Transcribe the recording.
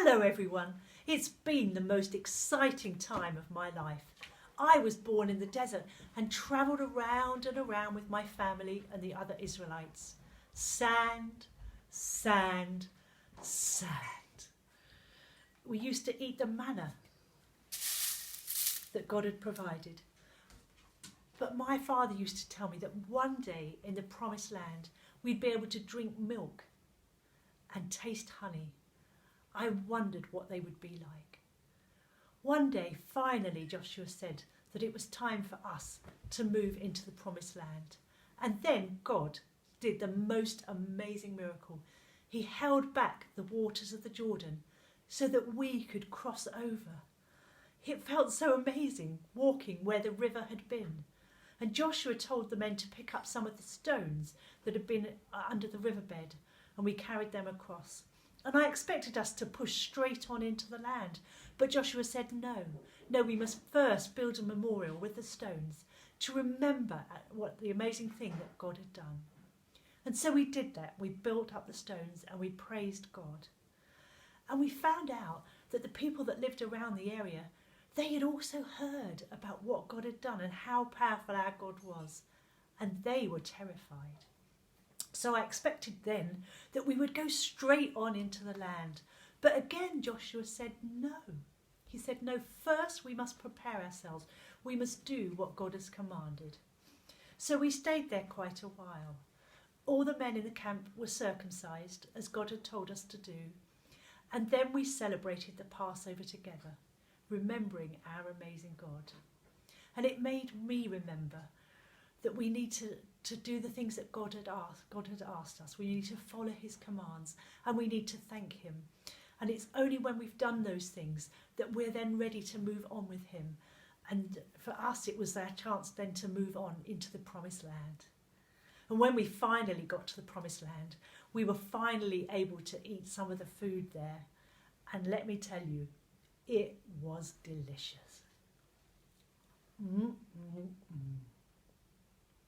Hello everyone. It's been the most exciting time of my life. I was born in the desert and travelled around and around with my family and the other Israelites. Sand, sand, sand. We used to eat the manna that God had provided. But my father used to tell me that one day in the promised land we'd be able to drink milk and taste honey. I wondered what they would be like. One day, finally, Joshua said that it was time for us to move into the promised land. And then God did the most amazing miracle. He held back the waters of the Jordan so that we could cross over. It felt so amazing walking where the river had been. And Joshua told the men to pick up some of the stones that had been under the riverbed, and we carried them across. And I expected us to push straight on into the land. But Joshua said, no, we must first build a memorial with the stones to remember what the amazing thing that God had done. And so we did that. We built up the stones and we praised God. And we found out that the people that lived around the area, they had also heard about what God had done and how powerful our God was. And they were terrified. So I expected then that we would go straight on into the land. But again, Joshua said no. He said, no, first we must prepare ourselves. We must do what God has commanded. So we stayed there quite a while. All the men in the camp were circumcised, as God had told us to do. And then we celebrated the Passover together, remembering our amazing God. And it made me remember that we need to do the things that God had asked us. We need to follow his commands and we need to thank him. And it's only when we've done those things that we're then ready to move on with him. And for us, it was our chance then to move on into the promised land. And when we finally got to the promised land, we were finally able to eat some of the food there. And let me tell you, it was delicious.